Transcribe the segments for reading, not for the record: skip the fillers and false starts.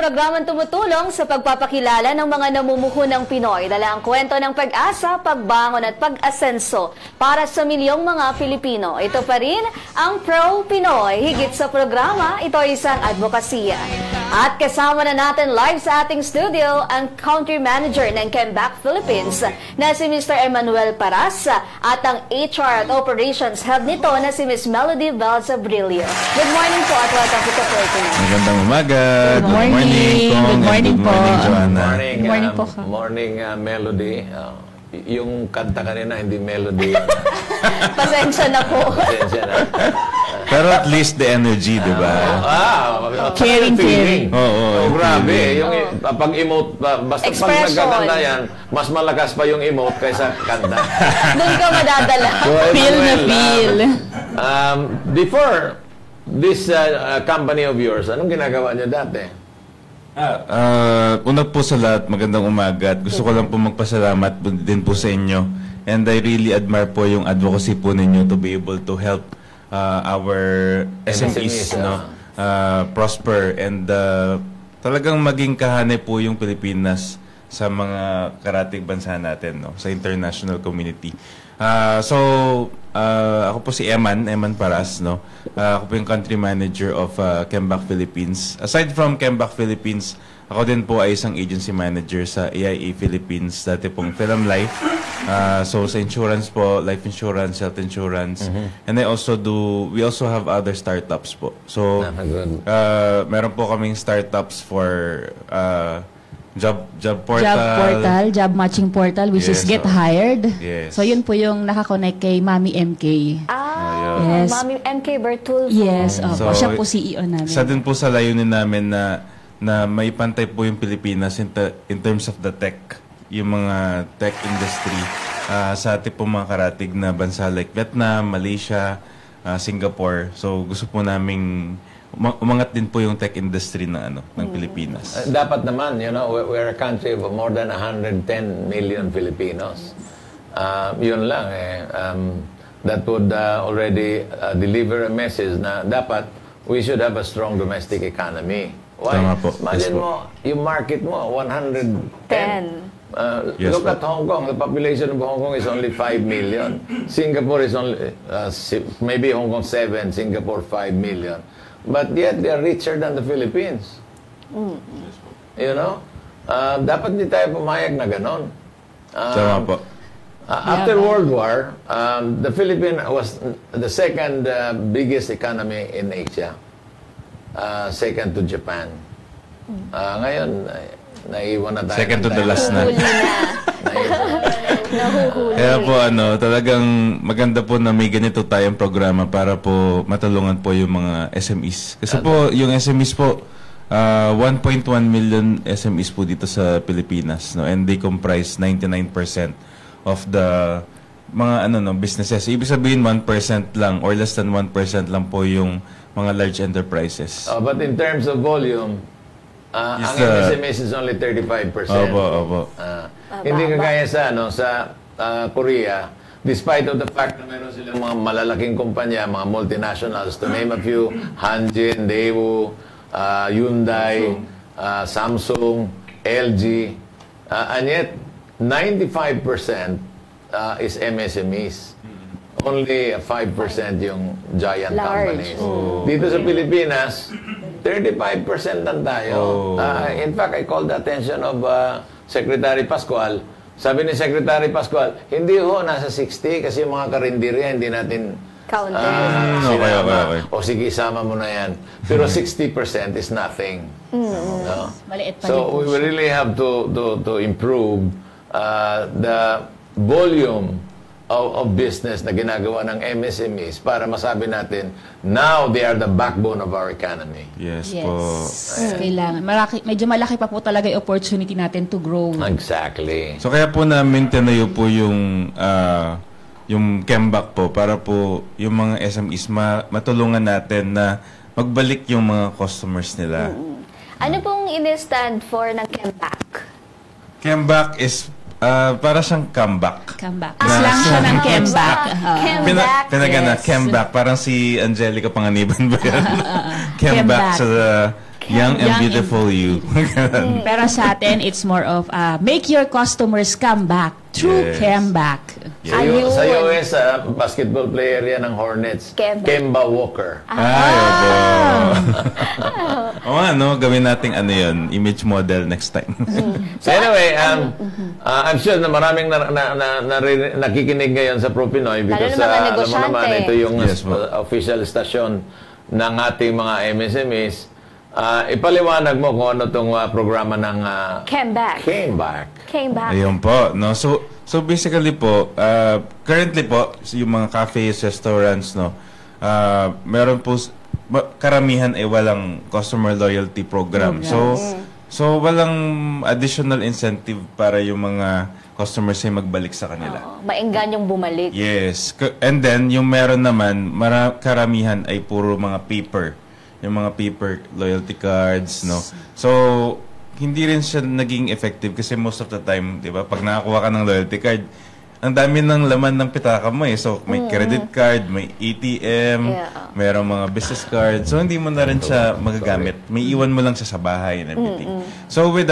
Programang tumutulong sa pagpapakilala ng mga namumuhunang Pinoy. Dala ang kwento ng pag-asa, pagbangon at pag-asenso para sa milyong mga Pilipino. Ito pa rin ang Pro Pinoy. Higit sa programa, ito ay isang advokasya. At kasama na natin live sa ating studio ang Country Manager ng Kembac Philippines na si Mr. Emmanuel Paras at ang HR at Operations Head nito na si Ms. Melody Belzabrillo. Good morning po at welcome to Pro Pinoy. Magandang umaga. Good morning. Good morning po. Joanna. Good morning po. Morning, Melody. Yung kanta kanina, hindi melody. Pasensya na po. Pasensya na. Pero at least the energy, di ba? Caring. Oo. Grabe. Yung pag-emote, basta pag Expression. nagkakanta yan, mas malakas pa yung emote kaysa kanta. Doon ka madadala. Feel na feel. Before this company of yours, anong ginagawa niyo dati? Una po sa lahat, magandang umaga. At gusto ko lang po magpasalamat din po sa inyo. And I really admire po yung advocacy po ninyo to be able to help our SMEs prosper and talagang maging kahanay po yung Pilipinas sa mga karatig bansa natin, no, sa international community. Ako po si Eman Paras, no. Ako po yung country manager of Kembac Philippines. Aside from Kembac Philippines, ako din po ay isang agency manager sa AIA Philippines, dati pong Film Life. So sa insurance po, life insurance, health insurance. And we also have other startups po. So meron po kaming startups for job portal, job matching portal, which is Get Hired. Yes. So yun po yung nakakonect kay Mami MK. Yes. Mami MK Bertulfo. Yes, So, siya po CEO namin. Isa din po sa layunin namin na may pantay po yung Pilipinas in terms of the tech, yung mga tech industry sa ating po mga karatig na bansa like Vietnam, Malaysia, Singapore. So gusto po naming umangat din po yung tech industry ng Pilipinas. Dapat naman, we're a country of more than 110 million Filipinos. Yun lang that would already deliver a message na dapat we should have a strong domestic economy. Why? Tama po. Imagine mo, yung market mo, 110. Yes, Look at Hong Kong. The population of Hong Kong is only 5 million. Singapore is only, maybe Hong Kong 7, Singapore 5 million. But yet, they are richer than the Philippines. You know? Dapat hindi tayo pumayag na ganon. Tama po. After World War, the Philippines was the second biggest economy in Asia. Second to Japan. Ngayon, naiwan na tayo. Second to the last na. Nahuhuli. Kaya po talagang maganda po na may ganito tayong programa para po matulungan po yung mga SMEs. Kasi po yung SMEs po 1.1 million SMEs po dito sa Pilipinas, no, and they comprise 99% of the mga businesses. Ibig sabihin 1% lang or less than 1% lang po yung mga large enterprises. But in terms of volume, ang SMEs is only 35%. Opo. Hindi kagaya sa Korea, despite of the fact na meron silang mga malalaking kumpanya, mga multinationals, to name a few, Hanjin, Daewoo, Hyundai, Samsung, LG, and yet 95% is MSMEs. Only 5% yung giant companies. Dito sa Pilipinas, 35% lang tayo. In fact, I called the attention of Secretary Pascual. Sabi ni Secretary Pascual, hindi nasa 60 kasi yung mga karinderya hindi natin Okay. O sige, isama mo na yan. Pero 60% is nothing. No? Maliit pa So we really have to improve the volume of business na ginagawa ng MSMEs para masabi natin, now they are the backbone of our economy. Yes po. Kailangan. Medyo malaki pa po talaga yung opportunity natin to grow. Exactly. So kaya po namin tinayo po yung Kembac po para po yung mga SMEs matulungan natin na magbalik yung mga customers nila. Ano pong in-stand for ng Kembac? Kembac is para siyang comeback. Slang siya ng Kembac. Kembac. Parang si Angelica Panganiban ba yan? Kembac sa Young and beautiful you. Pero sa atin, it's more of make your customers come back through Yes. Kembac. Ayun. Sa US, basketball player yan ng Hornets. Kemba Walker. Ay, opo. O ano, gawin nating ano yun, image model next time. So anyway, I'm sure na maraming nakikinig ngayon sa Pro Pinoy because Lalo ng mga alam mo negosyante. naman, ito yung Yes, po. official stasyon ng ating mga MSMEs. Ipaliwanag mo kung ano itong programa ng Came back. Came Back. Came back. Ayun po, no. So basically po, currently po yung mga cafes, restaurants, no. Meron po karamihan ay walang customer loyalty program. So walang additional incentive para yung mga customers ay magbalik sa kanila. Maenggan yung bumalik. Yes. And then yung meron naman, karamihan ay puro mga paper. Yung mga paper loyalty cards, no. So hindi rin siya naging effective kasi most of the time, 'di ba? Pag nakakuha ka ng loyalty card, ang dami ng laman ng pitaka mo eh. So may credit card, may ATM, mayroong mga business card. So hindi mo na rin siya magagamit. May iwan mo lang siya sa bahay and everything. So with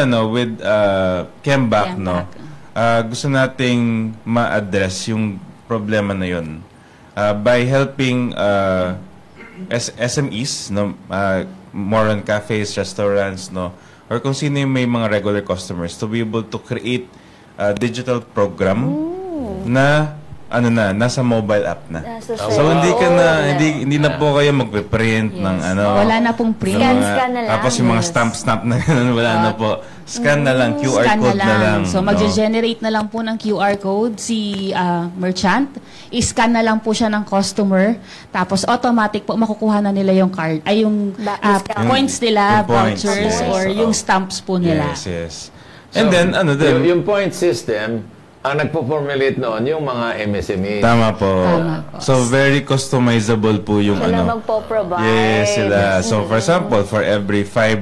Kembac, no. Gusto nating ma-address yung problema na 'yon. By helping SMEs, no, more on cafes, restaurants, no, or kung sino yung may mga regular customers to be able to create a digital program na nasa mobile app na. So hindi ka na hindi na po kayo magpe-print ng Wala na pong print. Scan na lang. Tapos yung mga stamp na ganun, wala na po. Scan na lang, QR Scan code na lang. So, mag-generate na lang po ng QR code si merchant. I-scan na lang po siya ng customer. Tapos, automatic po, makukuha na nila yung card. Ay, yung discount. points nila, Yung points, vouchers, yes. or yung stamps po nila. Yes. And then, yung point system, ang nagpo-formulate noon, yung mga MSME. Tama po. So, very customizable po yung Sila magpo-provide. Yes, sila. So, for example, for every 5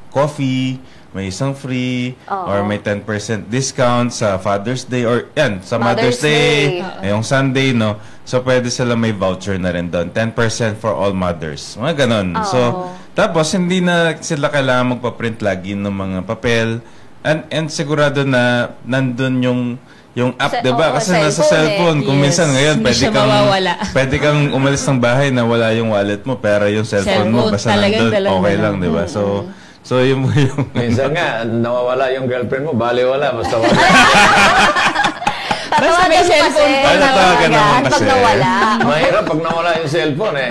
coffee, may isang free, or may 10% discount sa Father's Day, or yan, sa Mother's Day, ngayong Sunday, no? So, pwede sila may voucher na rin doon. 10% for all mothers. Mga ganon. So, tapos, hindi na sila kailangan magpa-print lagi ng mga papel. And sigurado na nandun yung app, diba? Kasi nasa cellphone. Kung minsan ngayon, pwede kang umalis ng bahay na wala yung wallet mo, pero yung cellphone mo, basta nandun, okay lang, diba? So yung minsan nga, nawawala yung girlfriend mo, bali wala, basta wala. Basta may cellphone po Pag nawala. Mahirap pag nawala yung cellphone eh.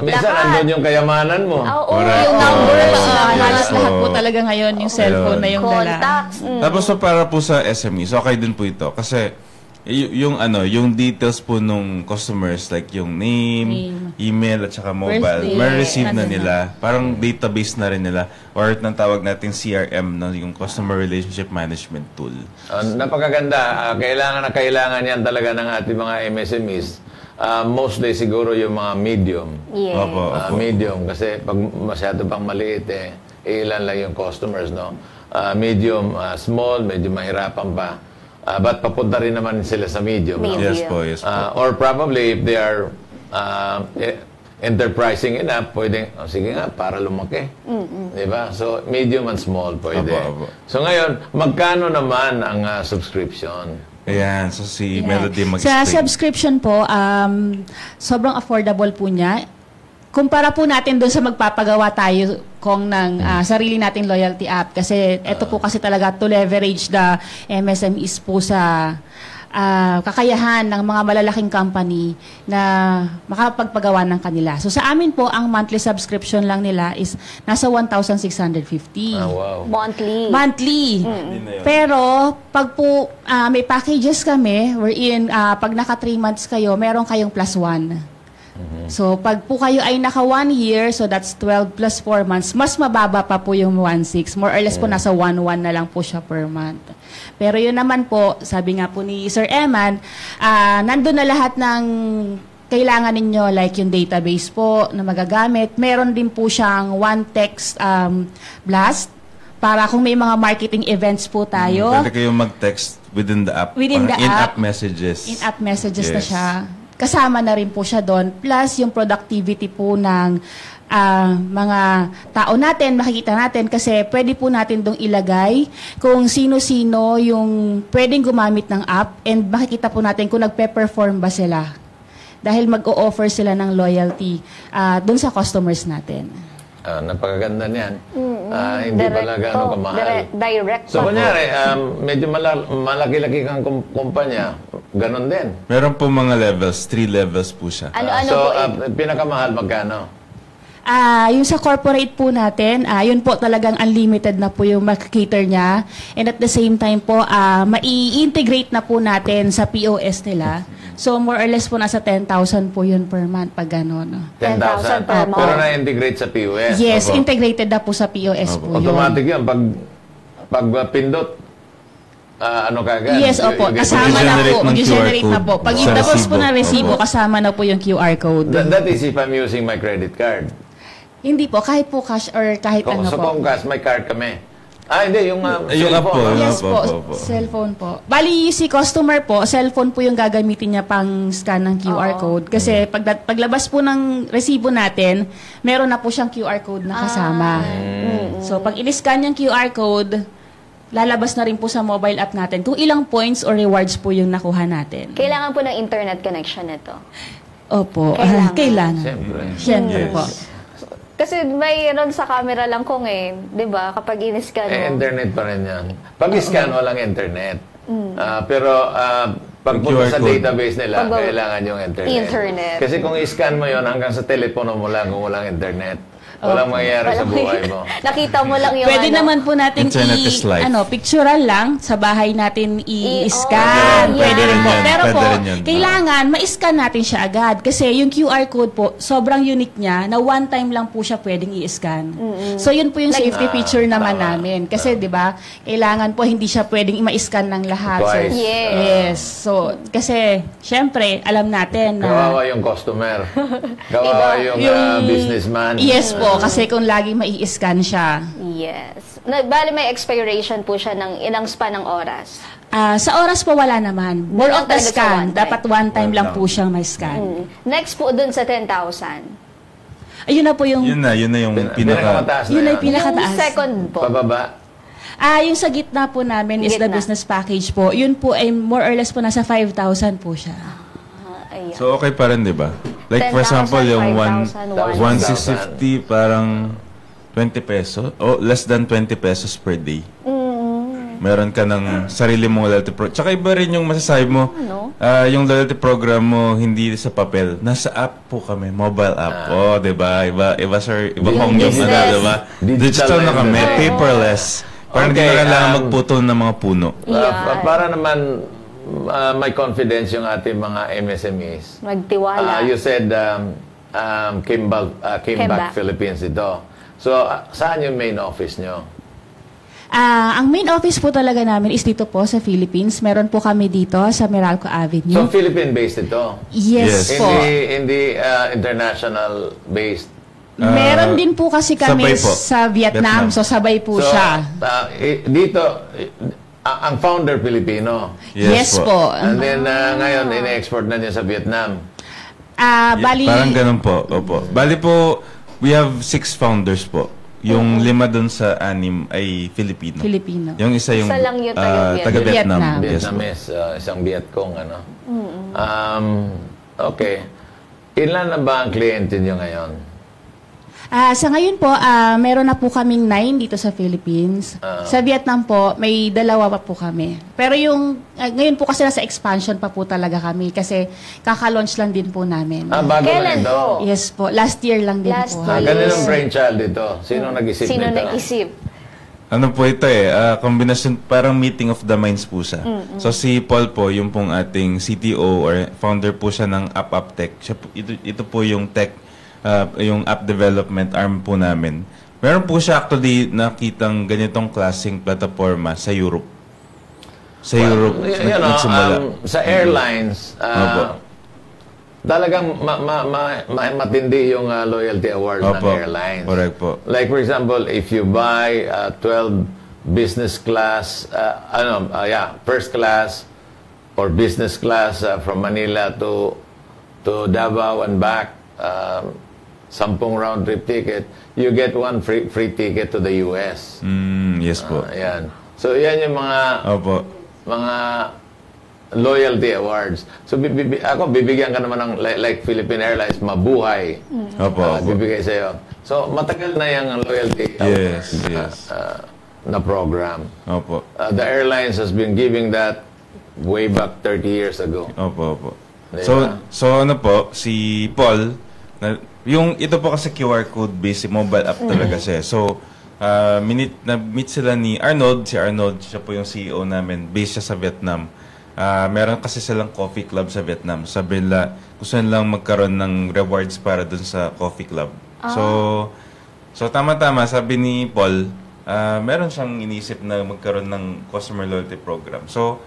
Minsan, andun yung kayamanan mo. Yung numbers. Halos lahat po talaga ngayon yung cellphone na yung dala. Contacts. Tapos para po sa SME, so okay din po ito. Kasi yung details po nung customers, like yung name, email, at saka mobile, Birthday, ma-receive na nila. Parang database na rin nila. Or nang tawag natin CRM, yung Customer Relationship Management Tool. Napakaganda. Kailangan yan talaga ng ating mga MSMEs. Mostly siguro yung mga medium. Yes. Opo. Medium. Kasi pag masyado pang maliit, ilan lang yung customers, no? Medium, small, medyo mahirapan pa. But papunta rin naman sila sa medium. No? Yes po. Or probably if they are enterprising enough, pwedeng, sige nga, para lumaki. Diba? So, medium and small pwede. Apo. So ngayon, magkano naman ang subscription? Ayan, so si Melody mag-explain. Sa subscription po, sobrang affordable po niya. Kumpara po natin doon sa magpapagawa tayo ng sarili nating loyalty app. Kasi ito po kasi talaga to leverage the MSMEs po sa kakayahan ng mga malalaking company na makapagpagawa ng kanila. So sa amin po, ang monthly subscription lang nila is nasa 1,650. Wow. Monthly. Pero pag po may packages kami, wherein pag naka 3 months kayo, meron kayong +1. So, pag po kayo ay naka 1 year, so that's 12 plus 4 months, mas mababa pa po yung 1.6. More or less po nasa 1.1 na lang po siya per month. Pero yun naman po, sabi nga po ni Sir Eman, nandun na lahat ng kailangan ninyo, like yung database po na magagamit. Meron din po siyang one text blast para kung may mga marketing events po tayo. Pwede kayong mag-text within the app. In-app messages. In-app messages na siya. Kasama na rin po siya doon. Plus, yung productivity po ng mga tao natin, makikita natin kasi pwede po natin dong ilagay kung sino-sino yung pwedeng gumamit ng app and makikita po natin kung nagpe-perform ba sila. Dahil mag-o-offer sila ng loyalty dun sa customers natin. Napakaganda niyan. Hindi pala gaano kamahal. Direct So, pa. kunyari, medyo malaki-laki kang kumpanya, ganon din. Meron po mga levels, 3 levels po siya. Ano So, po? pinakamahal magkano? Yung sa corporate po natin, yun po talagang unlimited na po yung makikater niya. And at the same time po, mai-integrate na po natin sa POS nila. So more or less po nasa 10,000 po yun per month pag gano'n. 10,000 per month. Pero na-integrate sa POS. Yes, Opo. integrated na po sa POS po yun. Automatic yan. Pag pindot, ano kagad? Yes, opo. Kasama na Mag-generate po. ng QR Mag-generate na po. code Pag sa itapos po resibo. na resibo, Opo. kasama na po yung QR code. That is if I'm using my credit card. Hindi po, kahit po cash or kahit ano Sa po. Comcast, may card kami. Hindi, yung Yung app po. cellphone. Yes Opo, po, opo. cellphone po. Bali, si customer po, cellphone po yung gagamitin niya pang scan ng QR code. Kasi paglabas po ng resibo natin, meron na po siyang QR code na kasama. So, pag in-scan yung QR code, lalabas na rin po sa mobile app natin kung ilang points or rewards po yung nakuha natin. Kailangan po ng internet connection nito. Opo, Kailangan. kailangan. Siyempre. Siyempre Yes. po. Kasi mayroon sa camera lang kung di ba? Kapag in-scan mo. Internet pa rin yan. Pag-scan, walang internet. Pero pag punta QR sa code. database nila, Pag- kailangan yung internet. Internet. Kasi kung i-scan mo yon hanggang sa telepono mo lang kung walang internet. Walang mangyayari sa Walang buhay mo. Nakita mo lang yung Pwede naman po natin Internet is life. picturean lang sa bahay natin i-scan. Oh, Pwede yeah. rin po. Pwede Pero rin po, yun. kailangan ma-scan natin siya agad. Kasi yung QR code po, sobrang unique niya na one time lang po siya pwedeng i-scan. So yun po yung safety feature naman namin. Kasi 'di ba, kailangan po hindi siya pwedeng ma-scan ng lahat. Twice. So, Yes. yes. So, kasi syempre, alam natin na Kawawa yung customer. Kawawa yung businessman. yes po, kasi kung lagi mai-scan siya. Yes. Bali may expiration po siya ng ilang span ng oras. Sa oras po wala naman. More Wala of the talaga sa scan. one time. Dapat one time lang po siyang may scan. Next po dun sa 10,000. Ayun na po yung Yun na yung Pinakamataas na yun na yan. yung pinakataas. Yung second po. Pababa. Yung sa gitna po namin is the Gitna. business package po. Yun po ay more or less po nasa 5,000 po siya. Ayan. So, okay pa rin, di ba? Like, for 10,000, example, yung 5,000, 1,650, parang 20 pesos. O, less than 20 pesos per day. Meron ka ng sarili mong loyalty program. Tsaka iba rin yung masasabi mo, Ano? yung loyalty program mo hindi sa papel. Nasa app po kami, mobile app. Oh, 'di ba? Iba sir, iba kong yung Business. 'di ba? Digital Digital na kami, everything. paperless. Parang hindi Okay, na kailangan um, magputol ng mga puno. Yan. Para naman may confidence yung ating mga MSMEs. Magtiwala. You said came Came back back. Philippines ito. So, saan yung main office nyo? Ang main office po talaga namin is dito po sa Philippines. Meron po kami dito sa Meralco So, Avenue. Philippine-based ito? Yes, Yes. po. Hindi international-based? Meron din po kasi kami sabay po. sa Vietnam. Vietnam. So, sabay po So, siya. dito, ang founder Pilipino. Yes, po. And then, ngayon, ine-export na niya sa Vietnam. Bali, Parang ganun po. Opo. Bali po, we have 6 founders po. Yung 5 dun sa 6 ay Filipino. Filipino. Yung isa yung Isa lang yung taga-Vietnam. taga-Vietnam. Vietnam. Yes po. Vietnamese, isang Vietcong, ano? Okay. Ilan na ba ang kliyente niyo ngayon? sa ngayon po, meron na po kaming 9 dito sa Philippines. Sa Vietnam po, may 2 pa po kami. Pero yung, ngayon po kasi nasa expansion pa po talaga kami kasi kaka-launch lang din po namin. Bago na Kailan ito. po? Yes po, last year lang din Last po. year. Ganinong brainchild ito? Sino nag-isip Sino nito? nag-isip? Ano po ito kombinasyon, parang meeting of the minds po siya. So si Paul po, yung pong ating CTO or founder po siya ng App Tech. Siya po, ito po yung tech, yung app development arm po namin. Meron po siya actually nakitang ganitong klaseng plataforma sa Europe. Sa Europe, nagsimula. Sa airlines, Opo. talagang matindi yung loyalty award ng Opo. airlines. Correct po. Like for example, if you buy 12 business class, first class or business class from Manila to Davao and back, 10 round trip ticket, you get 1 free ticket to the US. Yes po. Ayan. So, yan yung Opo. mga loyalty awards. So, ako, bibigyan ka naman ng, like Philippine Airlines, mabuhay. Opo. Bibigay sa'yo. So, matagal na yung loyalty Yes, awards, yes. na program. Opo. The airlines has been giving that way back 30 years ago. Opo. Diba? So ano po, si Paul, ito po kasi QR code based, mobile app talaga siya. So, na-meet sila ni Arnold. Si Arnold, siya po yung CEO namin. Based siya sa Vietnam. Meron kasi silang coffee club sa Vietnam. Sabi nila, gusto nilang magkaroon ng rewards para dun sa coffee club. So tama-tama, sabi ni Paul, meron siyang inisip na magkaroon ng customer loyalty program. So,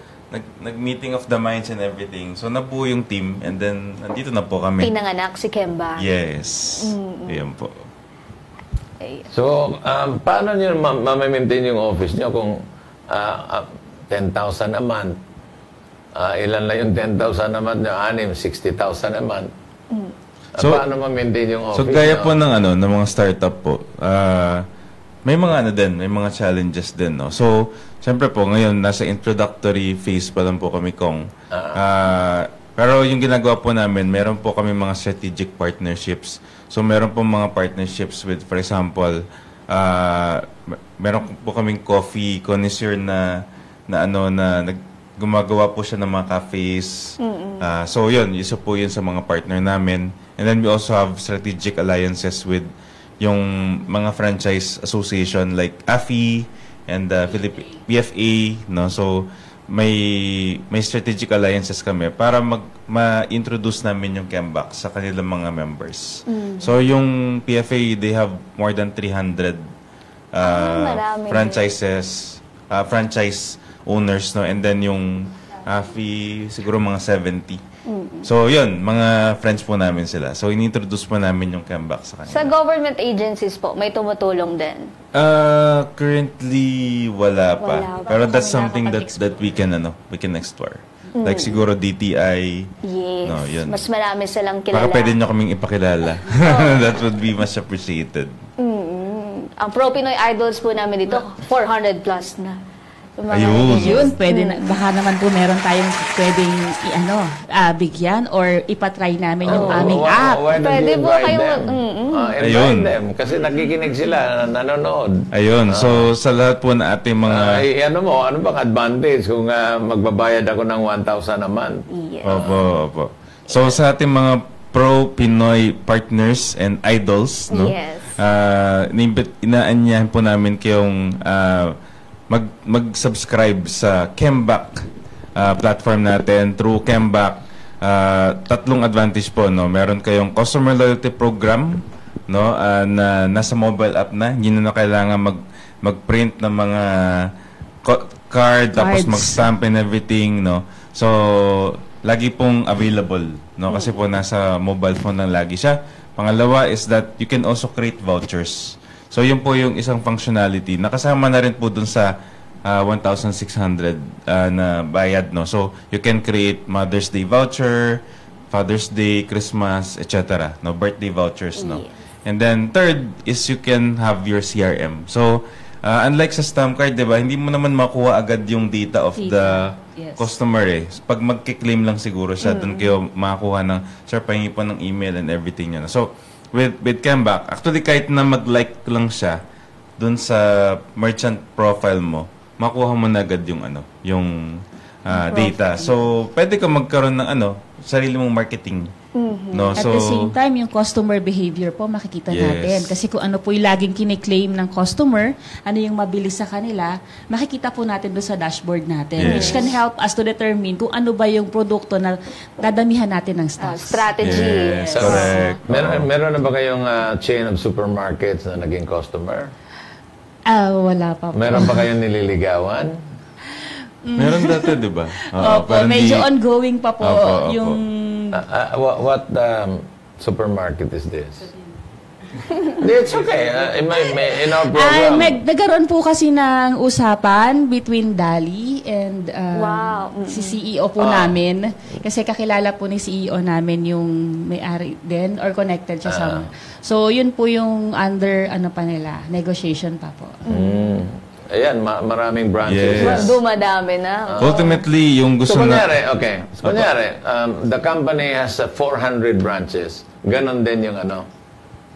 nag-meeting of the minds and everything. So, nabuo yung team and then, nandito na po kami. Pinanganak si Kemba. Yes. Ayan po. So, paano nyo ma-maintain yung office nyo kung 10,000 a month? Ilan na yung 10,000 a month nyo? 60,000 a month. So, paano ma-maintain yung office So, gaya nyo? po ng mga startup po, may mga may mga challenges din, no? So, siyempre po, ngayon, nasa introductory phase pa lang po kami, Kong. Pero yung ginagawa po namin, meron po kami mga strategic partnerships. So, meron po mga partnerships with, for example, meron po kaming coffee connoisseur na gumagawa po siya ng mga cafes. So, isa po yun sa mga partner namin. And then we also have strategic alliances with yung mga franchise association like AFI and PFA, no? So may strategic alliances kami para ma-introduce namin yung Kemback sa kanilang mga members. So yung PFA, they have more than 300 franchises, franchise owners, no? And then yung AFI, siguro mga 70. So, yun, mga friends po namin sila. So, in-introduce po namin yung Kemback sa kanila. Sa government agencies po, may tumutulong din? Currently, wala pa. Wala pa. Pero that's something that we can explore. Like siguro DTI. Yes. No, yun. Mas marami silang kilala. Baka pwede nyo kaming ipakilala. That would be much appreciated. Ang Pro Pinoy Idols po namin dito, 400 plus na. Yun, pwede na, baka naman po meron tayong pwedeng bigyan or ipatry namin yung aming app. Why don't Pwede you po invite kayo, them? Ayun. Invite them. Kasi nakikinig sila, nanonood. Ayun. So, sa lahat po na ating mga... ano bang advantage kung magbabayad ako ng 1,000 a month? Yes. Opo. So, sa ating mga pro-Pinoy partners and idols, no? Yes. Inaanyahan po namin kayong mag-subscribe sa Kemback platform natin. Through Kemback, tatlong advantage po, no? Meron kayong customer loyalty program, no? Na nasa mobile app na. Hindi na kailangan mag-print ng mga card, tapos mag-stamp and everything, no? So, lagi pong available, no? Kasi po nasa mobile phone lang lagi siya. Pangalawa is that you can also create vouchers. So, yun po yung isang functionality. Nakasama na rin po dun sa 1,600 na bayad, no? So, you can create Mother's Day voucher, Father's Day, Christmas, etc. No? Birthday vouchers, no? Yes. And then, third is you can have your CRM. So, unlike sa stamp card, di ba, hindi mo naman makuha agad yung data of the customer, eh. Pag magkiklaim lang siguro siya, dun kayo makakuha ng, sir, pahingi po ng email and everything yun. So, with Kemback, actually kahit na mag-like lang siya dun sa merchant profile mo, makuha mo na agad yung data. So, pwede ka magkaroon ng sarili mong marketing. No? At the same time, yung customer behavior po makikita natin. Kasi kung ano po yung laging kiniklaim ng customer, ano yung mabilis sa kanila, makikita po natin doon sa dashboard natin. Which can help us to determine kung ano ba yung produkto na dadamihan natin ng stocks. Strategy. Yes, correct. Meron na ba kayong chain of supermarkets na naging customer? Wala pa po. Meron ba kayong nililigawan? Meron dati, di ba? Opo, medyo ongoing pa po yung... What supermarket is this? It's okay. In our program. Nagkaroon po kasi ng usapan between Dali and si CEO po namin. Kasi kakilala po ni CEO namin yung may-ari din or connected siya sa So, yun po yung under, pa nila, negotiation pa po. Ayan, maraming branches. Yes. Dumadami na. Ultimately, yung gusto So, na... kunyari, the company has 400 branches. Ganon din yung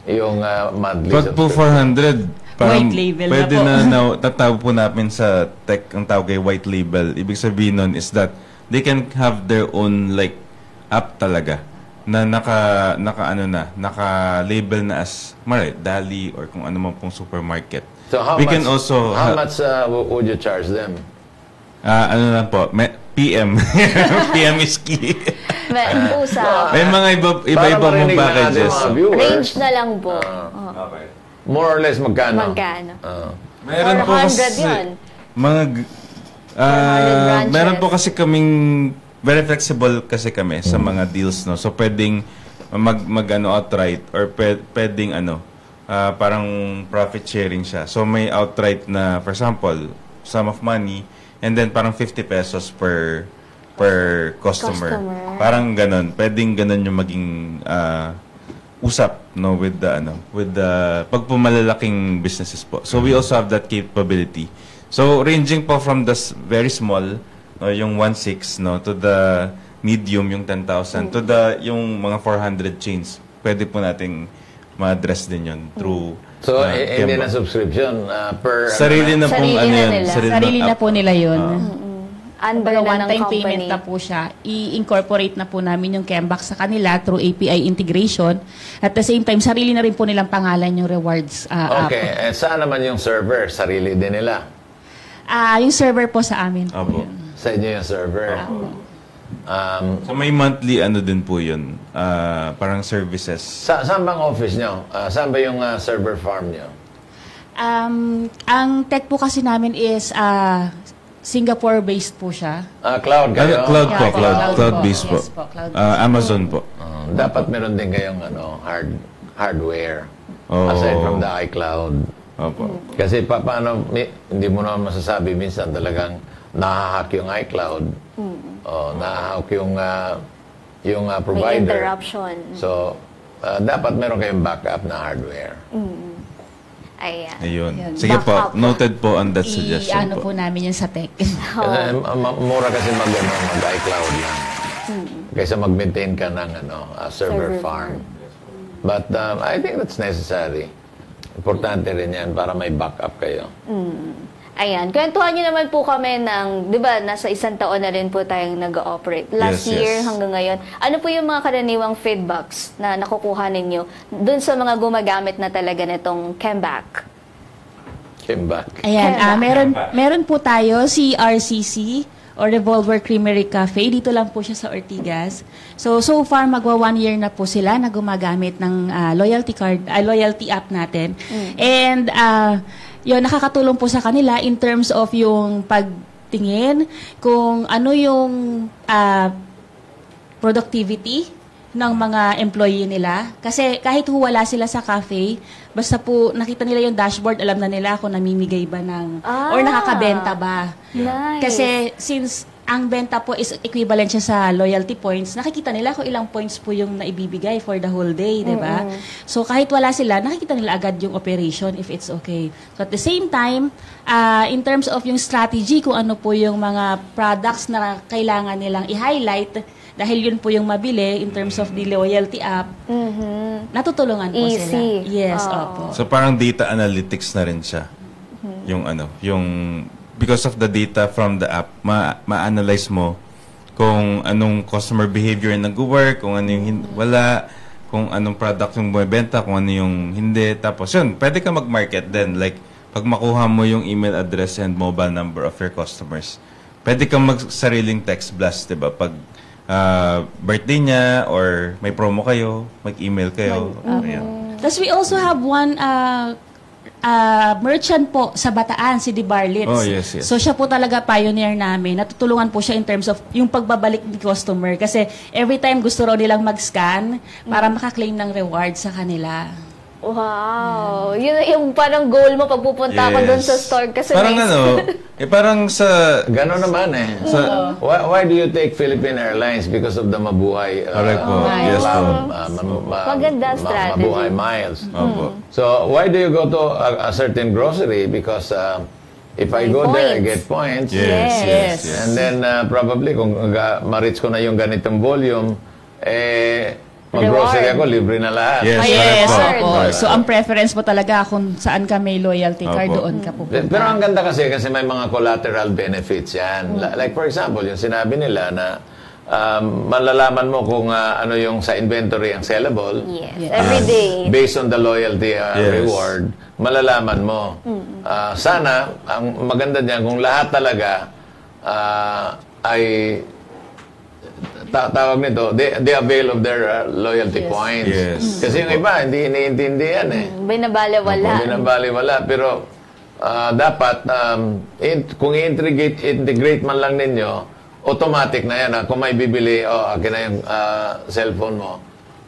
yung monthly Pag po 400, parang White label na pwede po. na tatawag po namin sa tech, ang tawag ay white label. Ibig sabihin nun is that they can have their own like app talaga na naka-label na as Dali or kung ano man pong supermarket. So how We much, can also how much would you charge them? ano lang po, PM. PM is key. Usap. May mga iba-iba Para mong marinig ng packages. ating mga viewers, Range na lang po. Okay. more or less magkano? Magkano? Meron po 400 kasi yun. mga 400 branches. meron po kasi kaming very flexible kasi kami sa mga deals, no. So pwedeng outright or pwedeng parang profit sharing siya. So may outright na, for example, sum of money and then parang 50 pesos per customer. Parang ganon. Pwedeng ganon yung maging usap, no, with the pag pumalalaking businesses po. So we also have that capability. So ranging po from the very small, no, yung 1.6, no, to the medium, yung 10,000, to the yung mga 400 chains. Pwede po nating ma-address din yun through So, hindi Kemba. na subscription per... Sarili na pong Sarili na yun. nila. Sarili na app. po nila yun. Under na ng One-time company. payment na po siya. I-incorporate na po namin yung Kembak sa kanila through API integration. At the same time, sarili na rin po nilang pangalan yung rewards app. Okay. Saan naman yung server? Sarili din nila. Yung server po sa amin po Opo. yun. Sa inyo yung server. So may monthly din po yun. Parang services. Saan bang office nyo? Saan ba yung server farm nyo? Ang tech po kasi namin is Singapore-based po siya. Cloud kayo? Cloud po, Yeah, cloud-based po. Yes po, cloud-based. Amazon po. Dapat meron din kayong hardware. Oo. Aside from the iCloud. Opo. Kasi paano, hindi mo naman masasabi minsan talagang nahahack yung iCloud. O nahahack yung May provider. interruption. So, dapat meron kayong backup na hardware. Ayan. Ayun. Sige po, Backup. noted po on that suggestion I-ano po namin yun sa tech. Kasi mura kasi mag-iCloud lang. Kaysa mag-maintain ka ng server Server farm. But I think that's necessary. Importante rin yan para may backup kayo. Ayan. Kwentuhan nyo naman po kami ng, di ba, nasa 1 taon na rin po tayong nag-ooperate. Last Yes, year yes. hanggang ngayon. Ano po yung mga karaniwang feedbacks na nakukuha ninyo dun sa mga gumagamit na talaga nitong Kembak? Came back. Ayan, meron po tayo si RCC or Revolver Creamery Cafe. Dito lang po siya sa Ortigas. So far, magwa 1 year na po sila na gumagamit ng loyalty app natin. And yun, nakakatulong po sa kanila in terms of yung pagtingin kung ano yung productivity ng mga employee nila. Kasi kahit wala sila sa cafe, basta po nakita nila yung dashboard, alam na nila kung namimigay ba ng, or nakakabenta ba. Nice. Kasi since ang benta po is equivalent siya sa loyalty points, nakikita nila kung ilang points po yung naibibigay for the whole day, di ba? So kahit wala sila, nakikita nila agad yung operation if it's okay. So at the same time, in terms of yung strategy, kung ano po yung mga products na kailangan nilang i-highlight, dahil yun po yung mabili in terms of the loyalty app, natutulungan po sila. Easy. Yes, Oo. opo. So parang data analytics na rin siya. Yung because of the data from the app, ma-analyze mo kung anong customer behavior yung nag-work, kung ano yung wala, kung anong product yung bumibenta, kung ano yung hindi. Tapos yun, pwede ka mag-market din. Like, pag makuha mo yung email address and mobile number of your customers, pwede kang mag-sariling text blast, diba? Pag birthday niya or may promo kayo, mag-email kayo. Ayan. Tapos we also have one merchant po sa Bataan, si Di Barlitz. Oh, yes, yes. So siya po talaga pioneer namin. Natutulungan po siya in terms of yung pagbabalik ng customer. Kasi every time gusto raw nilang mag-scan para makaklaim ng reward sa kanila. Wow. Yun yung parang goal mo pag pupunta ako doon sa store. Kasi parang parang sa... Gano'n naman eh. Why do you take Philippine Airlines? Because of the mabuhay. Correct po. Yes po. Maganda strategy. Mabuhay miles. Opo. So, why do you go to a certain grocery? Because if I go there, I get points. Yes. And then, probably, kung ma-reach ko na yung ganitong volume, mag-grocery ako, libre na lahat. Yes, Yes, correct po. opo. So, ang preference mo talaga kung saan ka may loyalty card, Opo. doon ka pupunta. Pero ang ganda kasi may mga collateral benefits yan. Like for example, yung sinabi nila na malalaman mo kung ano yung sa inventory ang sellable. Yes. Every day. Based on the loyalty reward, malalaman mo. Sana, ang maganda niyan, kung lahat talaga ay tawag nito, they avail of their loyalty points. Yes. Kasi yung iba, hindi iniintindihan eh. Binabaliwala. Binabaliwala. Pero dapat, kung i-integrate man lang ninyo, automatic na yan. Kung may bibili, akin na yung cellphone mo.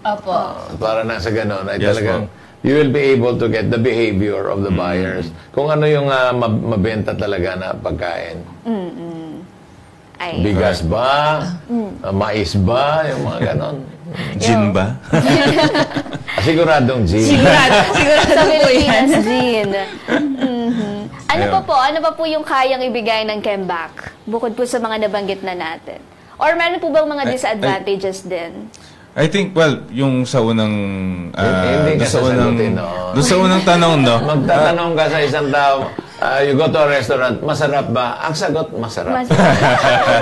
Opo. Para na sa ganun, ay Yes, talagang you will be able to get the behavior of the buyers. Kung ano yung mabenta talaga na pagkain. Ay. Bigas ba? Mais ba? Yung mga ganon. Gin ba? Siguradong gin. Siguro sa po Pilipinas, yan. Jean. Ano pa po? Ano pa po yung kayang ibigay ng Kembak? Bukod po sa mga nabanggit na natin. Or meron po bang mga disadvantages din? I think, well, yung sa unang... Hindi ka sasagutin, no? Doon sa unang tanong, no? Magtatanong ka sa isang tao, you go to a restaurant, masarap ba? Ang sagot, masarap. Sige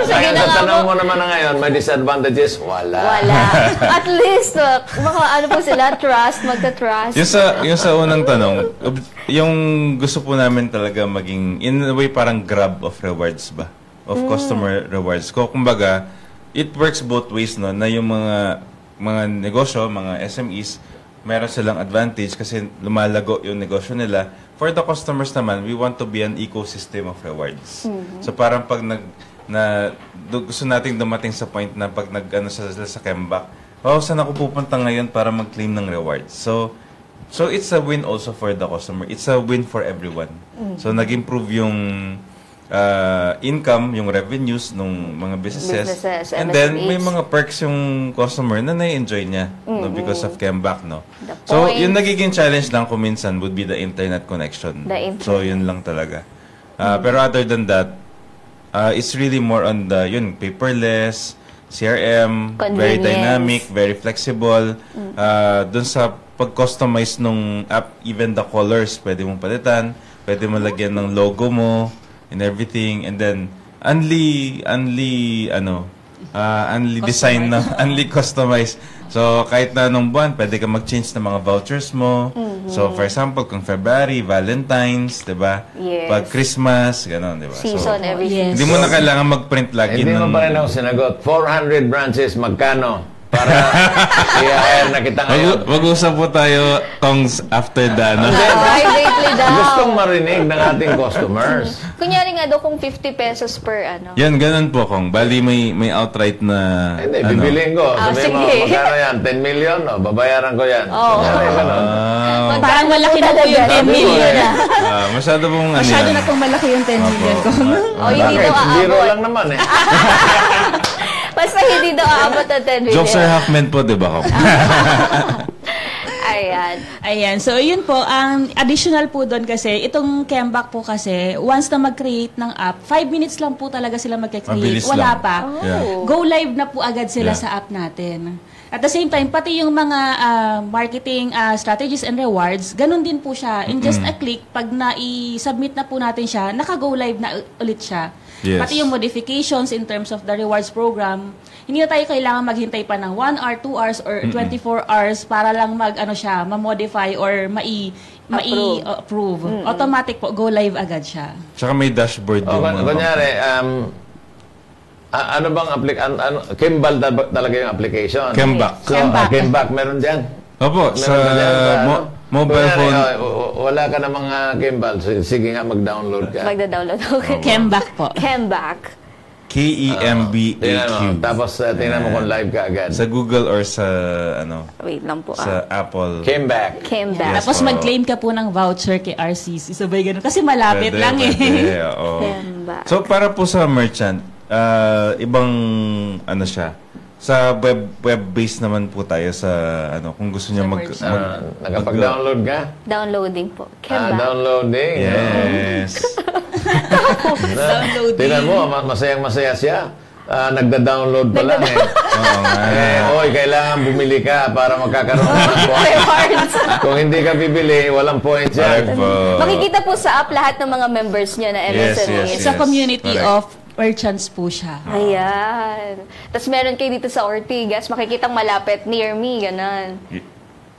Kaya na sa nga tanong po. mo naman na ngayon, may disadvantages? Wala. Wala. At least, baka ano po sila, trust, magta-trust. Yung sa unang tanong, yung gusto po namin talaga maging, in a way, parang grab of rewards ba? Of customer rewards. Kumbaga, it works both ways, no? Na yung mga negosyo, mga SMEs, meron silang advantage kasi lumalago yung negosyo nila. For the customers naman, we want to be an ecosystem of rewards. So parang pag gusto nating dumating sa point na pag sila sa Kembak, saan ako pupunta ngayon para mag-claim ng rewards? So it's a win also for the customer. It's a win for everyone. So nag-improve yung income, yung revenues ng mga businesses. And then, may mga perks yung customer na nai-enjoy niya no, because of Kembak, no? So, yung nagiging challenge lang kung minsan would be the internet connection. So, yun lang talaga. Pero other than that, it's really more on the, paperless, CRM, very dynamic, very flexible. Dun sa pag-customize nung app, even the colors, pwede mong palitan, pwede mo lagyan ng logo mo, and everything, and then only design na, only customized. So kahit na nung buwan, pwede ka mag-change ng mga vouchers mo. So for example, kung February, Valentine's, 'di ba? Yes. Pag Christmas, gano'n, 'di ba? Season, everything. Hindi mo na kailangan mag-print lagi Hindi mo ng... pa rin ako sinagot. 400 branches, magkano? Para i-hire na kita ngayon. Mag-usap po tayo tongs after the, no? Privately daw. Gustong marinig ng ating customers. Kunyari nga daw kung 50 pesos per ano. Yan, ganun po, Kong. Bali, may outright na... Hindi, bibiliin ko. Sabihin mo, sige. magkano yan? 10 million? Babayaran ko yan. Kunyari, ganun. Parang malaki na po yung 10 million. Masyado pong ano Masyado yan. na pong malaki yung 10 million ko. Hindi daw Bakit? Zero aabot. lang naman eh. Basta hindi daw aabot na 10 million. Jokes are half meant po, di ba, Kong? Ayan. So, yun po. Ang additional po doon kasi, itong Kembak po kasi, once na mag-create ng app, 5 minutes lang po talaga sila mag-create. Mabilis Wala lang. pa. Yeah. Go live na po agad sila Yeah. sa app natin. At the same time, pati yung mga marketing strategies and rewards, ganun din po siya. In just a click, pag na-submit na po natin siya, naka-go live na ulit siya. Yes. Pati yung modifications in terms of the rewards program, hindi na tayo kailangan maghintay pa ng 1 hour, 2 hours, or 24 hours para lang ma-modify or ma-approve. Automatic po, go live agad siya. Tsaka may dashboard O, yung... kunyari, ano bang Kimbal talaga yung application? Kembak. So, Kembak. Kembak, meron dyan? Opo, Meron sa ba dyan mobile kunyari, phone. Wala ka na mga Kimbal. Sige nga, mag-download ka. Magda-download. Okay. Kembak po. Kembak. K KEMBAQ. Tingnan mo. Tapos tingnan mo kung live ka agad. Sa Google or sa, Wait lang po. sa Apple. Came back. Came back. Yes. Tapos po. mag-claim ka po ng voucher kay RCC. Sabay ganun. Kasi malapit Pwede, lang pwede, oo. Came back. So, para po sa merchant, ibang, siya, sa web-based naman po tayo sa, kung gusto niya Nakapag-download ka? Downloading po. Came back. Downloading. Yes. Downloading. Tingnan mo, masayang-masaya siya. Nagda-download pa lang eh. Oo nga. Oy, kailangan bumili ka para magkakaroon ng points. Kung hindi ka bibili, walang points yan. Correct po. Makikita po sa app lahat ng mga members niya na MSME. Yes, It's a community correct. of merchants po siya. Ayan. Tapos meron kayo dito sa Ortigas, makikitang malapit, near me, ganon.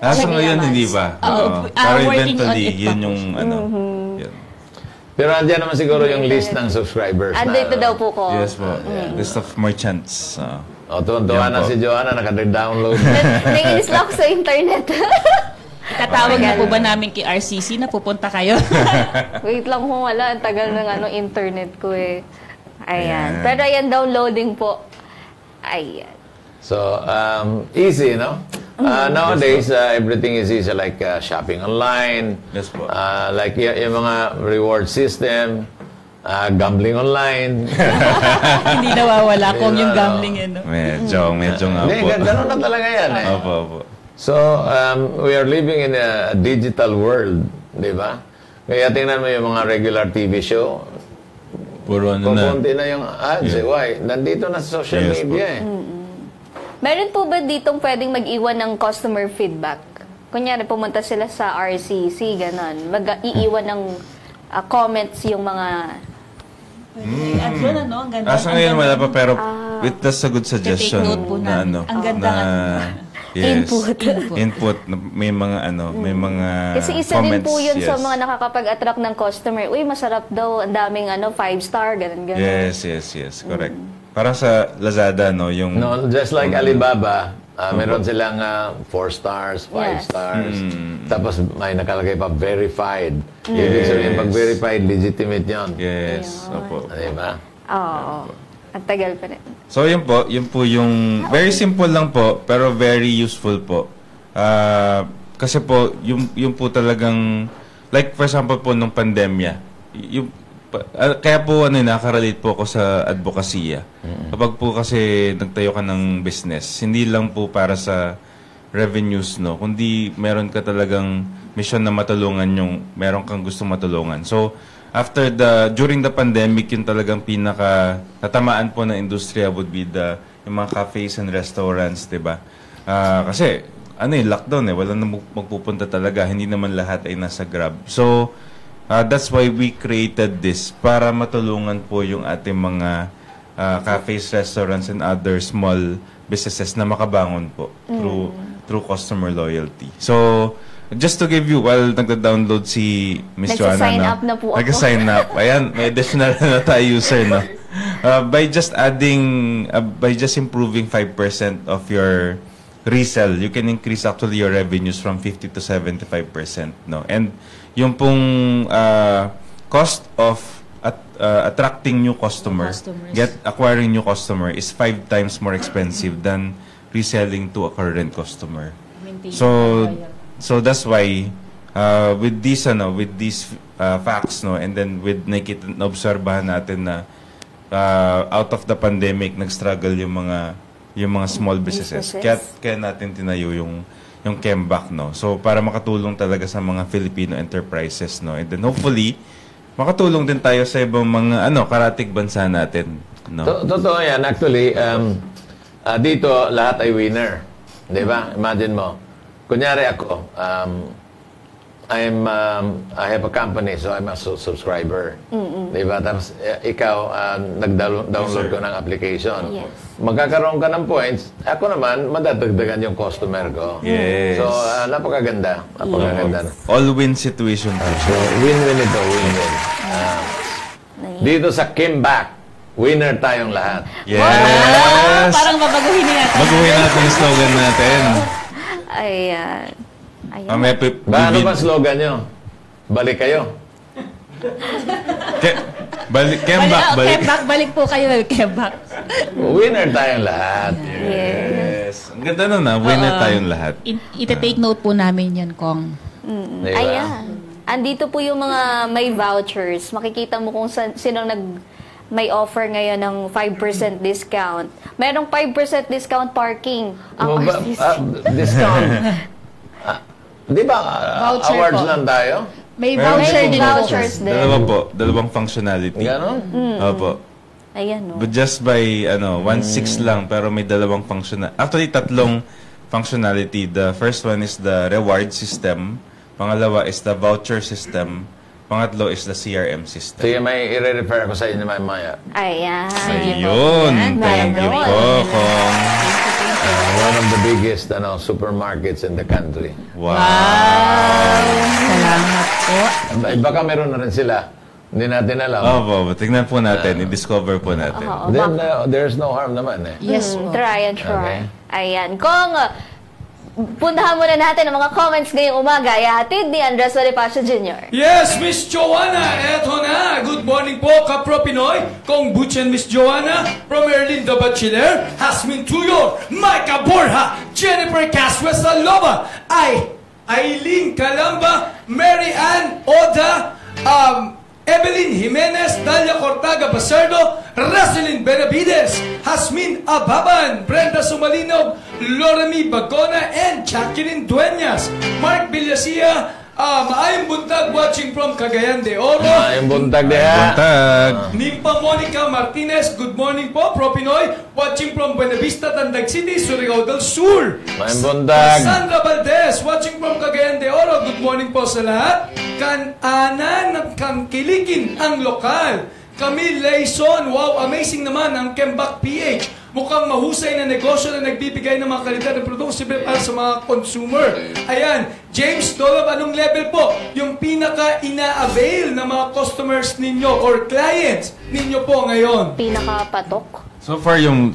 So Okay, ngayon, naman. hindi ba? Oo. Pero Working on eventually, it pa yun po. yung, yun. Pero andyan naman siguro yung list ng subscribers. Andito daw po ko. Yes po. List of merchants. O, tuwan-tuwa Yan na po. si Joanna, naka-download. Naiinis lang ako sa internet. Tatawag na po ba namin kay RCC na pupunta kayo? Wait lang kung wala. Ang tagal ng internet ko eh. Ayan. Ayan. Pero ayan, downloading po. Ayan. So, easy, no? Nowadays, everything is easy, like shopping online, Yes po. like yung mga reward system, gambling online. Hindi nawawala kung yung gambling yun. No? Medyo nga Hindi, po. ganun na talaga yan eh. Opo. So, we are living in a digital world, di ba? Kaya tingnan mo yung mga regular TV show, Puro na. kukunti na yung ads. Why? Nandito na sa social Yes, media eh. Meron po ba ditong pwedeng mag-iwan ng customer feedback? Kunyari, pumunta sila sa RCC, ganon. Mag-iiwan ng comments yung mga... At yun, ano, ang ganda. Sa ngayon wala pa, pero that's a good suggestion. Take note po na namin. Ang ganda Input. May mga may mga Kasi isa din comments, po yun sa yes. mga nakakapag-attract ng customer. Uy, masarap daw, ang daming 5-star, ganon. Yes, correct. Para sa Lazada, yung... No, just like Alibaba, meron silang 4 stars, 5 Yes. stars. Tapos may nakalagay pa verified. Ibig sabihin, pag verified, legitimate yun. Yes, opo. Diba? Oo. Ang tagal pa rin. So, yun po yung... Very simple lang po, pero very useful po. Kasi po, yung po talagang... Like, for example po, nung pandemya, kaya po, nakarelate po ako sa advokasya. Kapag po kasi nagtayo ka ng business, hindi lang po para sa revenues, kundi meron ka talagang mission na matulungan meron kang gusto matulungan. So, during the pandemic, yung talagang natamaan po ng industriya would be yung mga cafes and restaurants, diba? Kasi, lockdown wala na magpupunta talaga. Hindi naman lahat ay nasa Grab. So, that's why we created this, para matulungan po yung ating mga cafes, restaurants, and other small businesses na makabangon po through customer loyalty. So, just to give you, while nagda-download si Miss Joanna, Nagsa-sign up na po ako. Nagsa-sign up. Ayan, may additional na tayo user, by just improving 5% of your resell, you can increase actually your revenues from 50 to 75%, And yung pong cost of attracting new customers, acquiring new customer is 5 times more expensive than reselling to a current customer. So that's why with these facts, and then with obserbahan natin na out of the pandemic nag-struggle yung mga small businesses. Kaya natin tinayo yung Kembak, So para makatulong talaga sa mga Filipino enterprises, And then hopefully makatulong din tayo sa ibang mga karatig bansa natin, Totoo yan. Actually, dito lahat ay winner. Di ba? Imagine mo. Kunyari ako, I have a company, so I'm a subscriber. Di ba? Tapos ikaw, nag-download ko ng application. Yes. Magkakaroon ka ng points. Ako naman, madadagdagan yung customer ko. Yes. So, napakaganda. Napakaganda. All-win situation po. So, win-win ito, win-win. Dito sa Kimbak, winner tayong lahat. Yes! Parang babaguhin na natin. Baguhin natin yung slogan natin. Ayan. Ano ba slogan nyo? Balik kayo. Balik po kayo, Kembak. Winner tayong lahat. Yes. Ang ganda nun winner tayong lahat. Ita-take note po namin yan, Kong. Diba? Ayan. Andito po yung mga may vouchers. Makikita mo kung sinong may offer ngayon ng 5% discount. Merong 5% discount parking. Ang Discount. Di ba, Voucher awards po. lang tayo? May Meron voucher din din po. po. Vouchers din. Dalawa po. Dalawang functionality. Ganon? Opo. Ayan, no? But just by 1/6 lang pero may dalawang functional. Actually tatlong functionality. The first one is the reward system, pangalawa is the voucher system, pangatlo is the CRM system. Sige, may i-refer ko sa inyo mamaya. Ayan. Ayun. Thank you po, Kong. One of the biggest supermarkets in the country. Wow. Salamat po. Baka meron na rin sila. Hindi natin alam. Opo, tingnan po natin, i-discover po natin. Then, there's no harm naman eh. Yes po. Try and try. Okay. Ayan. Kung puntahan muna natin ang mga comments ngayong umaga, ihatid ni Andres Bonifacio Jr. Yes, Miss Joanna, eto na. Good morning po, Kapro Pinoy. Kong Butchen, Miss Joanna, from Erlinda Bachiller, Hasmin Tuyo, Micah Borja, Jennifer Casquesalova, Aileen Calamba, Mary Ann Oda, Evelyn Jimenez, Dalia Cortaga Bacerdo, Racelyn Benavides, Hasmin Ababan, Brenda Sumalinog, Loremi Bagona, and Jacqueline Dueñas. Mark Villasia, maayong buntag watching from Cagayan de Oro. Maayong buntag diha. Buntag. Nimpa Monica Martinez, good morning po, Pro Pinoy, watching from Buenavista, Tandag City, Surigao del Sur. Maayong buntag. Sandra Valdez, watching from Cagayan de Oro, good morning po sa lahat. Kan-ana ng kangkilikin ang lokal. Camille Layson, wow, amazing naman ang Kembak PH. Mukhang mahusay na negosyo na nagbibigay ng mga kalidad ng produkto para sa mga consumer. Ayan, James Dolab, anong level po? Yung pinaka ina-avail ng mga customers ninyo or clients ninyo po ngayon? Pinakapatok. So far yung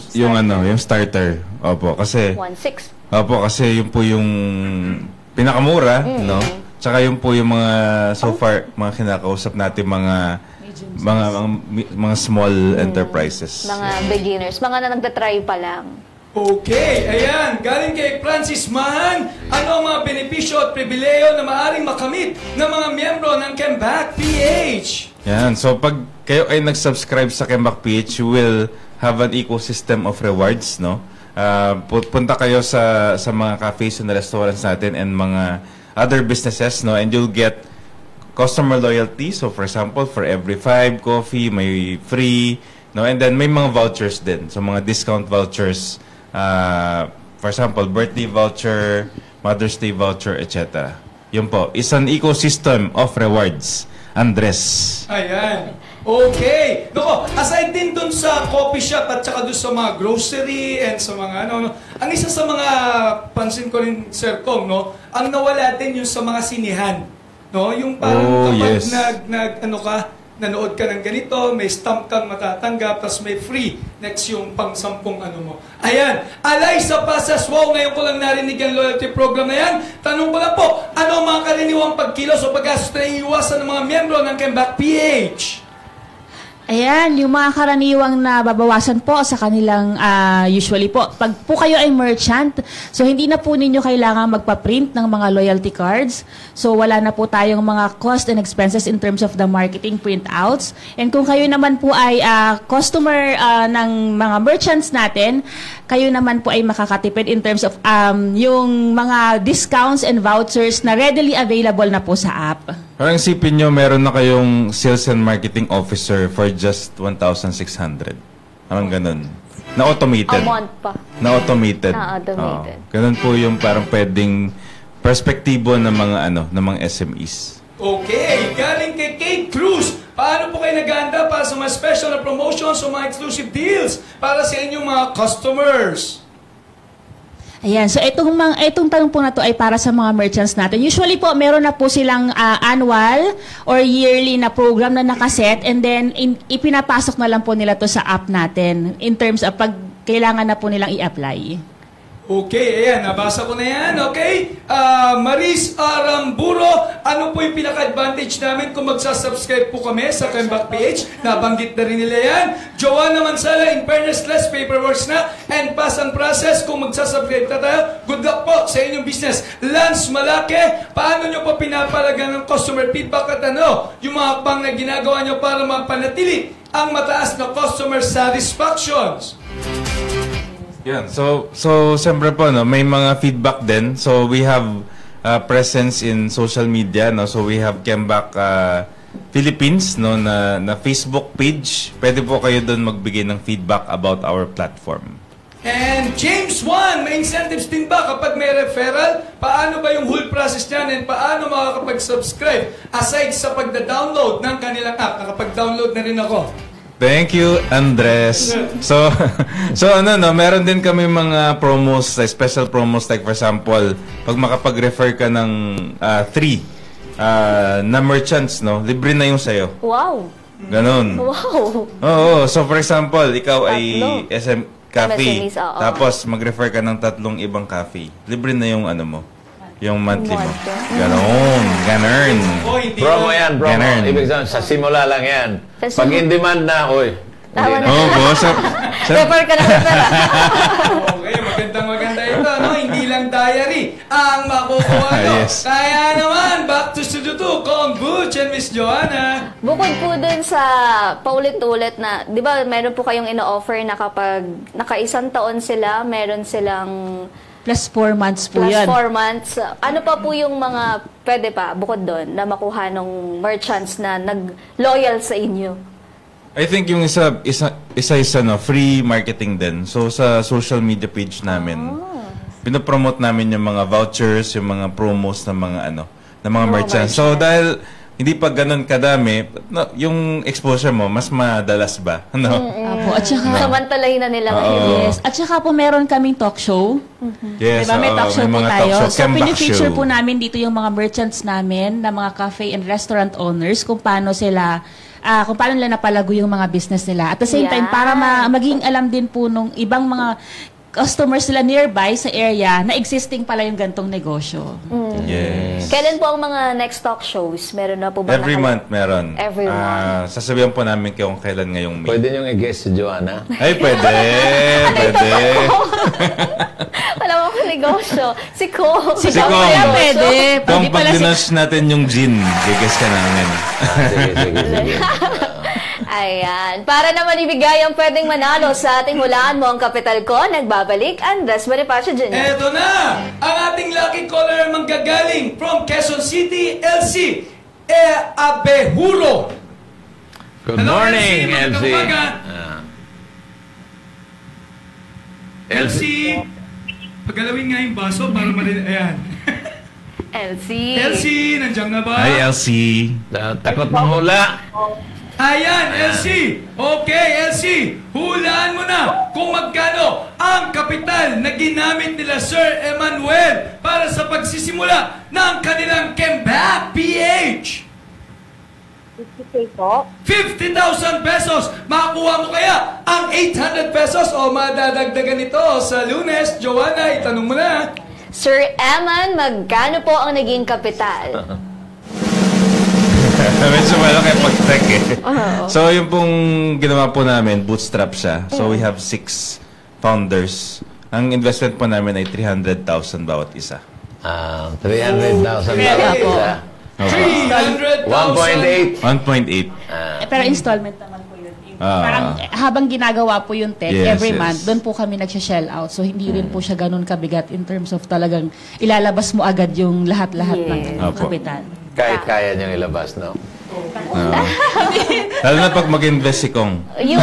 starter. Opo, kasi 1.6. Opo, kasi yun po yung pinakamura, no? Tsaka yun po yung mga so far mga kinakausap natin mga small enterprises. Mga beginners, mga na nagtatry pa lang. Okay, ayan. Galing kay Francis Mahan, ano ang mga benepisyo at pribileyo na maaring makamit ng mga miyembro ng Kembak PH? Yan. So, pag kayo ay nag-subscribe sa Kembak PH, you will have an ecosystem of rewards, no? Punta kayo sa mga cafes and restaurants natin and mga other businesses, no? And you'll get customer loyalty. So, for example, for every 5 coffee, may free, no? And then, may mga vouchers din. So, mga discount vouchers. For example, birthday voucher, Mother's Day voucher, etc. Yun po. It's an ecosystem of rewards. Andres. Ayan. Okay. Nako, aside din dun sa coffee shop at saka dun sa mga grocery and sa mga ang isa sa mga pansin ko rin, Sir Kong, no? Ang nawala din yung sa mga sinihan. No, yung parang kapag yes. nanood ka ng ganito, may stamp kang matatanggap, tapos may free next yung pang-sampung mo. Ayan, alay sa Pasas, wow, ngayon ko lang narinig ang loyalty program na yan. Tanong ko lang po, ano ang mga karaniwang pagkilos o paggastos na iiwasan ng mga miyembro ng Kembak PH? Ayan, yung mga karaniwang nababawasan po sa kanilang usually po. Pag po kayo ay merchant, so hindi na po ninyo kailangan magpa-print ng mga loyalty cards. So wala na po tayong mga cost and expenses in terms of the marketing printouts. And kung kayo naman po ay customer ng mga merchants natin, kayo naman po ay makakatipid in terms of yung mga discounts and vouchers na readily available na po sa app. Parang isipin nyo, meron na kayong sales and marketing officer for just 1,600. Parang ganun. Na-automated. A month pa. Na-automated. Na-automated. Ganun po yung parang pwedeng perspektibo ng mga SMEs. Okay, galing kay Kate Cruz. Paano po kayo nag-aanda para sa mga special na promotions o mga exclusive deals para sa inyong mga customers? Ayan, so itong tanong po na to ay para sa mga merchants natin. Usually po, meron na po silang annual or yearly na program na nakaset and then ipinapasok na lang po nila to sa app natin in terms of pag kailangan na po nilang i-apply. Okay, ayan, nabasa ko na yan, okay? Maris Aramburo, ano po yung pinaka-advantage namin kung magsasubscribe po kami sa Kembak PH? Nabanggit na rin nila yan. Joanna Mansala, in fairness, less paperwork na and pass ang process. Kung magsasubscribe na tayo, good luck po sa inyong business. Lance Malake, paano nyo po pinapalagan ng customer feedback at ano, yung mga hakbang na ginagawa nyo para mapanatili ang mataas na customer satisfactions? Yan. So siyempre po, no, may mga feedback din. So we have presence in social media, no. So we have Kembak Philippines, no, na Facebook page. Pwede po kayo doon magbigay ng feedback about our platform. And James Wan, may incentives din ba kapag may referral? Paano ba yung whole process niyan and paano makakapag-subscribe aside sa pagda-download ng kanilang app? Nakapag-download na rin ako. Thank you, Andres. So ano, no, meron din kami mga promos, special promos, like for example, pag makapag-refer ka ng 3 na merchants, no, libre na yung sayo. Wow. Ganon. Wow. Oo. So for example, ikaw ay SM Cafe, MSMEs, oo. tapos mag-refer ka ng 3 ibang cafe. Libre na yung ano mo, yung monthly mo. Ganon. Ganon. Oh, hindi Promo na. yan, promo. Ganun. Ibig sabihin, sa simula lang yan. Sa Pag in demand na, oy. Tama na. Oo, boss. Refer ka na refer. Okay, maganda ito, no? Hindi lang diary ang makukuha nyo. Yes. Kaya naman, back to Studio 2, Kong Butch and Miss Joanna. Bukod po dun sa paulit-ulit na, di ba, meron po kayong ino-offer na kapag naka-1 taon sila, meron silang Plus 4 months po plus yan. 4 months. Ano pa po yung mga pwede pa, bukod doon, na makuha ng merchants na nag-loyal sa inyo? I think yung isa no, free marketing din. So sa social media page namin, pinopromote namin yung mga vouchers, yung mga promos ng mga ano, ng mga merchants. So dahil hindi pa ganun kadami, no, yung exposure mo mas madalas ba, no? Apo, at saka, Samantalahin na nila ngayon. yes. At saka po meron kaming talk show. Yes, Diba? May oo, talk show po mga tayo. talk show, So, Kembak pinifeature show. po namin dito yung mga merchants namin, na mga cafe and restaurant owners, kung paano sila, kung paano nila napalago yung mga business nila. At the same time, para maging alam din po nung ibang mga customers nila nearby sa area na existing pala yung gantong negosyo. Yes. Kailan po ang mga next talk shows? Meron na po ba? Every month meron. Every month. Sasabihan po namin kung kailan ngayong May. Pwede niyong i-guess si Joanna. Ay, pwede. Pwede. Wala mo akong negosyo. Si Kong. Si Kong. Kaya pwede. Kung Pwede pala si... pag-dinash natin yung gin, gigas ka namin. Sige. Ayan. Para naman ibigay ang pwedeng manalo sa ating hulaan mo ang kapital ko, nagbabalik Andres Bonifacio Jr. Eto na! Ang ating lucky caller manggagaling from Quezon City, LC Abehuro. Good Hello, morning, LC. LC. Magandang umaga. LC, pagalawin nga yung baso para marinig. Ayan. LC. LC, nandiyan na ba? Hi, LC. Takot manghula. Ayan, LC. Okay, LC. Hulaan mo na kung magkano ang kapital na ginamit nila Sir Emmanuel para sa pagsisimula ng kanilang Kembak PH. 50K po. 50,000 pesos. Makakuha mo kaya ang 800 pesos o madadagdagan ito sa Lunes. Joanna, itanong mo na. Sir Eman, magkano po ang naging kapital? Medyo malaki pag-tech eh. So, yung pong ginawa po namin, bootstrap siya. So, we have 6 founders. Ang investment po namin ay 300,000 bawat isa. 300,000 bawat isa. 300,000. 1.8. Pero installment naman po yun. Parang habang ginagawa po yung tech, Yes, every yes. month, doon po kami nagsha-shell out. So, hindi rin po siya ganun kabigat in terms of talagang ilalabas mo agad yung lahat-lahat ng Opo. kapital. Kahit kaya niyang ilabas, no? Lalo na pag mag-invest si Kong. Yun.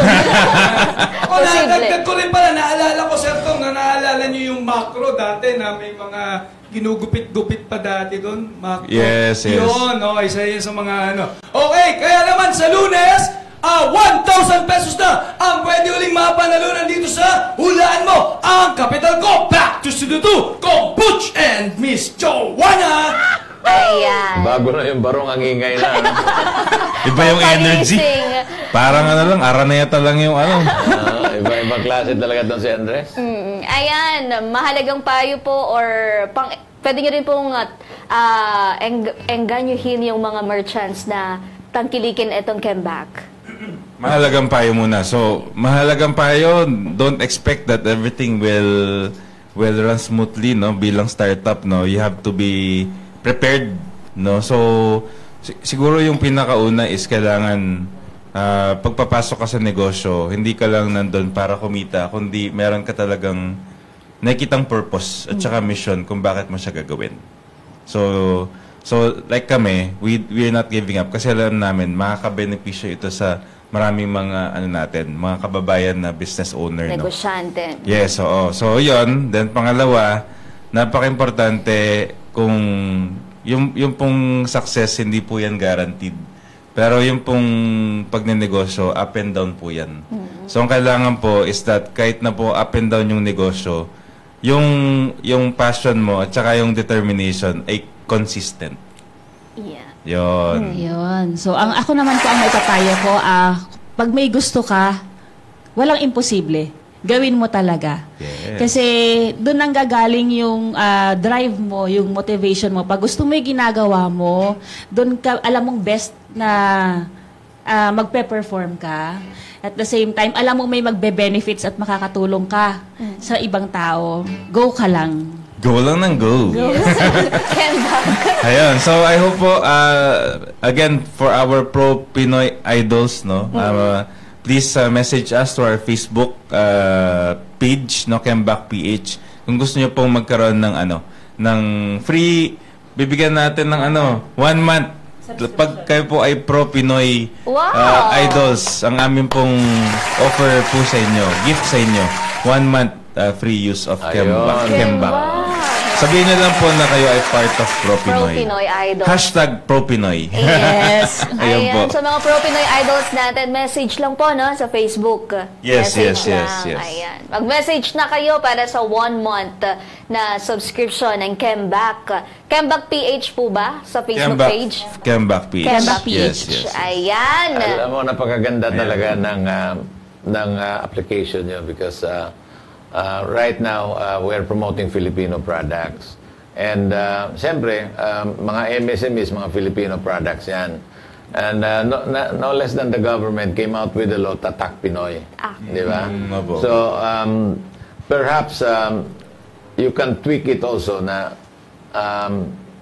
Ako, nadagdag ko rin pala. Naalala ko, Sir Tong, na naalala niyo yung macro dati na may mga ginugupit-gupit pa dati doon. Macro. Yes, yes. Yun, okay. Isa yun sa mga ano. Okay, kaya naman sa Lunes, 1,000 pesos na ang pwede uling mapanalunan dito sa Hulaan Mo ang Kapital Ko. Back to Studio 2, Kong Butch and Miss Joanna. Ayan. Bago na yung barong ang ingay na. ano. Iba yung energy. Palising. Parang ano lang, araneta lang yung ano. Iba-ibang klase talaga doon si Andres. Ayan, mahalagang payo po or pwede nyo rin pong engganyuhin yung mga merchants na tangkilikin itong comeback. Mahalagang payo muna. So, mahalagang payo, don't expect that everything will run smoothly, no? Bilang startup, no? You have to be prepared, no? So, siguro yung pinakauna is kailangan pagpapasok ka sa negosyo, hindi ka lang nandun para kumita, kundi meron ka nakikitang purpose at saka mission kung bakit mo siya gagawin. So like kami, we're not giving up kasi alam namin makakabenepisyo ito sa maraming mga mga kababayan na business owner, Negosyante. no? Yes, oo. So yun, then pangalawa, napaka-importante kung yung pong success hindi po yan guaranteed. Pero yung pong pagnenegosyo, up and down po yan. So ang kailangan po is that kahit na po up and down yung negosyo, yung passion mo at saka yung determination ay consistent. Yeah. Yun. So, ako naman po ang maipapayo ko, pag may gusto ka, walang imposible. Gawin mo talaga. Yes. Kasi doon ang gagaling yung drive mo, yung motivation mo. Pag gusto mo yung ginagawa mo, doon ka, alam mong best na magpe-perform ka. At the same time, alam mo may magbe-benefits at makakatulong ka sa ibang tao. Go ka lang. Go lang ng go. Ayun. So, I hope po, again, for our Pro Pinoy Idols, no? Please message us to our Facebook page, no? Kembak PH. Kung gusto niyo pong magkaroon ng free, bibigyan natin ng 1 month. Pag kayo po ay Pro Pinoy Idols, ang amin pong offer po sa inyo, gift sa inyo, 1 month free use of Kembak. Sabihin niyo lang po na kayo ay part of Pro Pinoy. Pro Pinoy Idol. #Pro Pinoy. Yes. Ayun po. Sa mga Pro Pinoy Idols natin, message lang po, no? Sa Facebook. Yes. Ayan. Mag-message na kayo para sa 1 month na subscription ng Kembak. Kembak PH po ba? Sa Facebook page? Kembak PH. Kembak PH. Yes. Ayan. Alam mo, napakaganda talaga ng application nyo because right now, we're promoting Filipino products. And siyempre, mga MSMEs, mga Filipino products yan. And no less than the government came out with the law, Tatak Pinoy. Di ba? So, perhaps you can tweak it also na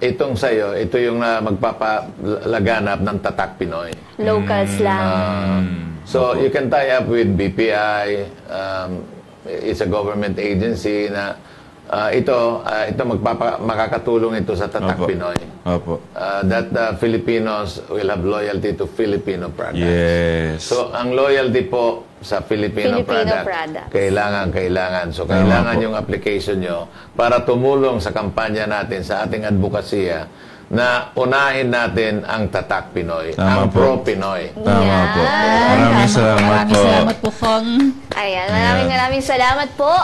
itong sa'yo, ito yung magpapalaganap ng Tatak Pinoy. Locals lang. So, you can tie up with BPI, it's a government agency na ito makakatulong ito sa Tatak Pinoy. Opo. That Filipinos will have loyalty to Filipino products. Yes. So, ang loyalty po sa Filipino product, kailangan. So, kailangan yung application nyo para tumulong sa kampanya natin sa ating advokasya na unahin natin ang Tatak Pinoy, ang Pro Pinoy. Tama po. Maraming salamat po. Kong. Ayan, maraming salamat po.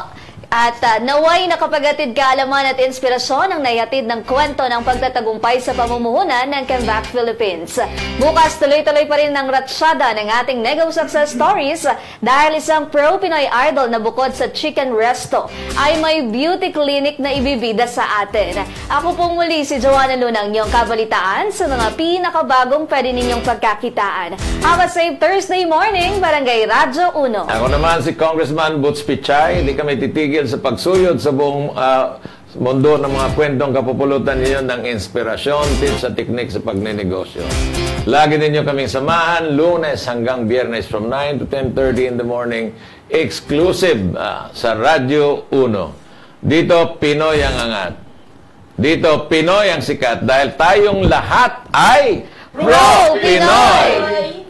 At naway nakapagatid kaalaman at inspirasyon ang naihatid ng kwento ng pagtatagumpay sa pamumuhunan ng Kembak Philippines. Bukas tuloy-tuloy pa rin ang ratsyada ng ating Nego Success Stories dahil isang Pro Pinoy Idol na bukod sa chicken resto ay may beauty clinic na ibibida sa atin. Ako pong muli si Joanna Lunang, niyong kabalitaan sa mga pinakabagong pwede ninyong pagkakitaan. Have a safe Thursday morning, Barangay Radyo 1. Ako naman si Congressman Butch Pichay. Hindi kami titigil sa pagsuyod sa buong mundo ng mga kwentong kapupulutan ninyo ng inspirasyon, tips at teknik sa pagnenegosyo. Lagi ninyo kaming samahan, Lunes hanggang Biyernes from 9 to 10:30 in the morning, exclusive sa Radyo 1. Dito, Pinoy ang angat. Dito, Pinoy ang sikat dahil tayong lahat ay Pro Pinoy!